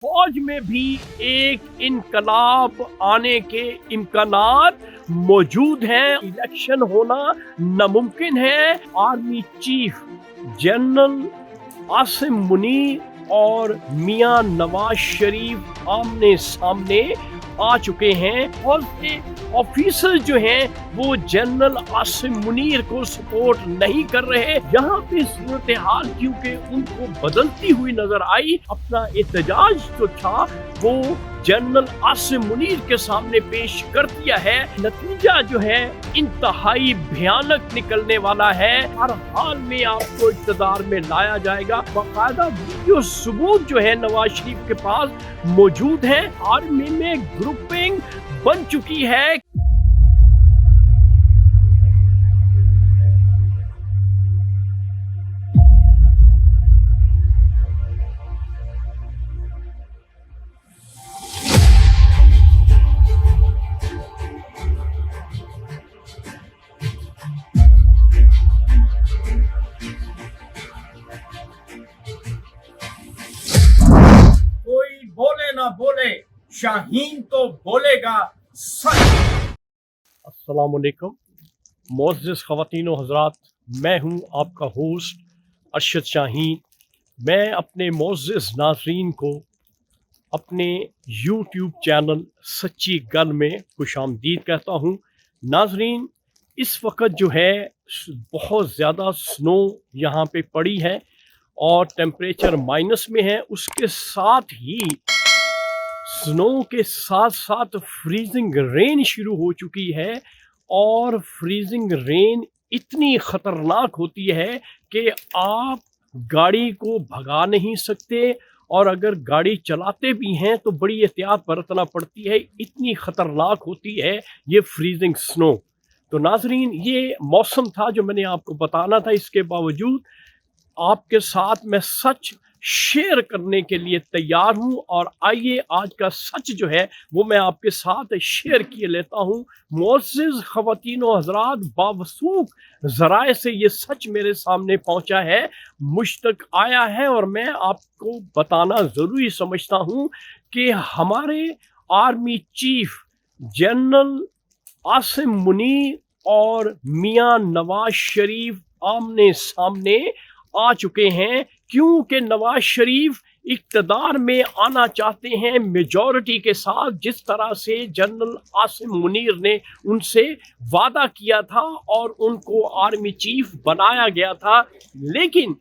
फौज में भी एक इनकलाब आने के इम्कानात मौजूद हैं। इलेक्शन होना नामुमकिन है। Army chief general Asim Munir और मियां नवाज शरीफ आमने सामने आ चुके हैं और ऑफिसर जो हैं वो जनरल आसिम मुनीर को सपोर्ट नहीं कर रहे। यहाँ पे सूरत हाल क्योंकि उनको बदलती हुई नजर आई, अपना एहतजाज जो था वो जनरल आसिम मुनीर के सामने पेश कर दिया है। नतीजा जो है इंतहाई भयानक निकलने वाला है। हर हाल में आपको इक़्तिदार में लाया जाएगा। बाकायदा वीडियो सबूत जो है नवाज शरीफ के पास मौजूद है। आर्मी में ग्रुपिंग बन चुकी है। बोले ना बोले, शाहीन तो बोलेगा सच। अस्सलाम वालेकुम मोअज़्ज़िज़ ख़वातीन व हज़रात, मैं हूं आपका होस्ट अरशद शाहीन। मैं अपने मोअज़्ज़िज़ नाज़रीन को अपने यूट्यूब चैनल सच्ची गल में खुशामदीद कहता हूं। नाज़रीन, इस वक्त जो है बहुत ज़्यादा स्नो यहाँ पे पड़ी है और टेम्परेचर माइनस में है। उसके साथ ही स्नो के साथ साथ फ्रीजिंग रेन शुरू हो चुकी है और फ्रीजिंग रेन इतनी ख़तरनाक होती है कि आप गाड़ी को भगा नहीं सकते और अगर गाड़ी चलाते भी हैं तो बड़ी एहतियात बरतना पड़ती है। इतनी ख़तरनाक होती है ये फ्रीजिंग स्नो। तो नाजरीन, ये मौसम था जो मैंने आपको बताना था। इसके बावजूद आपके साथ मैं सच शेयर करने के लिए तैयार हूं और आइए आज का सच जो है वो मैं आपके साथ शेयर किए लेता हूं। मुअज़्ज़िज़ ख़वातीन व हज़रात, बावसूख ज़राए से ये सच मेरे सामने पहुंचा है, मुझ तक आया है और मैं आपको बताना ज़रूरी समझता हूं कि हमारे army chief general Asim Munir और मियां नवाज शरीफ आमने सामने आ चुके हैं, क्योंकि नवाज शरीफ इक़्तिदार में आना चाहते हैं मेजॉरिटी के साथ। जिस तरह से जनरल आसिम मुनीर ने उनसे वादा किया था और उनको आर्मी चीफ बनाया गया था, लेकिन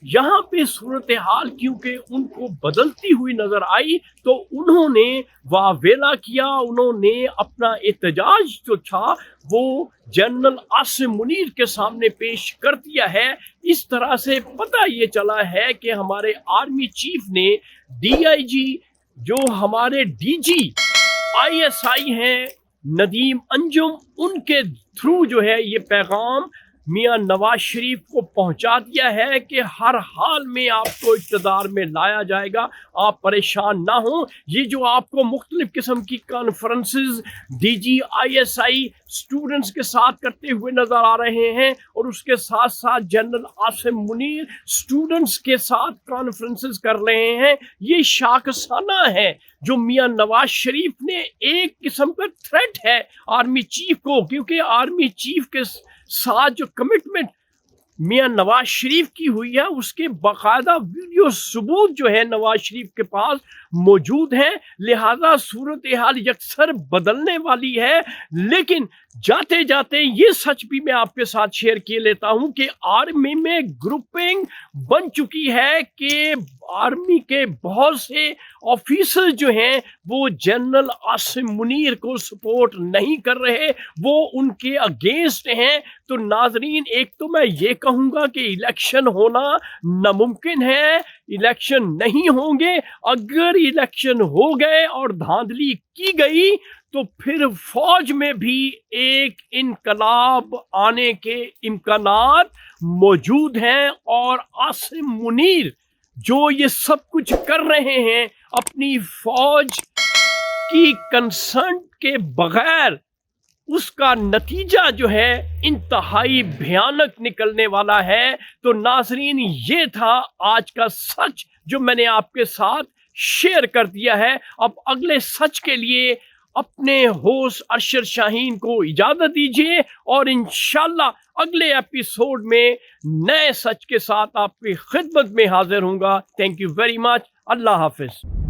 यहाँ पे सूरत हाल क्योंकि उनको बदलती हुई नजर आई तो उन्होंने वावेला किया। उन्होंने अपना एहतजाज जो था वो जनरल आसिम मुनीर के सामने पेश कर दिया है। इस तरह से पता ये चला है कि हमारे आर्मी चीफ ने डीआईजी जो हमारे डीजी आईएसआई हैं नदीम अंजुम, उनके थ्रू जो है ये पैगाम मियां नवाज शरीफ को पहुंचा दिया है कि हर हाल में आपको इक़्तिदार में लाया जाएगा, आप परेशान ना हो। ये जो आपको मुख्तलिफ किस्म की कॉन्फ्रेंसेस डीजी आईएसआई स्टूडेंट्स के साथ करते हुए नजर आ रहे हैं और उसके साथ साथ जनरल आसिम मुनीर स्टूडेंट्स के साथ कॉन्फ्रेंसेस कर रहे हैं, ये शाखसाना है जो मियां नवाज शरीफ ने एक किस्म का थ्रेट है आर्मी चीफ को, क्योंकि आर्मी चीफ के साथ जो कमिटमेंट मियां नवाज शरीफ की हुई है उसके बाकायदा वीडियो सबूत जो है नवाज शरीफ के पास मौजूद हैं। लिहाजा सूरत हाल यकसर बदलने वाली है। लेकिन जाते जाते ये सच भी मैं आपके साथ शेयर किए लेता हूं कि आर्मी में ग्रुपिंग बन चुकी है कि आर्मी के बहुत से ऑफिसर जो हैं वो जनरल आसिम मुनीर को सपोर्ट नहीं कर रहे, वो उनके अगेंस्ट हैं। तो नाजरीन, एक तो मैं ये कहूँगा कि इलेक्शन होना नामुमकिन है, इलेक्शन नहीं होंगे। अगर इलेक्शन हो गए और धांधली की गई तो फिर फौज में भी एक इनकलाब आने के इम्कानात मौजूद हैं और आसिम मुनीर जो ये सब कुछ कर रहे हैं अपनी फौज की कंसर्न के बगैर, उसका नतीजा जो है इंतहाई भयानक निकलने वाला है। तो नाजरीन, ये था आज का सच जो मैंने आपके साथ شیئر کر دیا ہے۔ اب اگلے سچ کے لیے اپنے ہوسٹ ارشد شاہین کو اجازت دیجیے اور انشاءاللہ اگلے ایپیسوڈ میں نئے سچ کے ساتھ آپ کی خدمت میں حاضر ہوں گا۔ Thank you very much. اللہ حافظ۔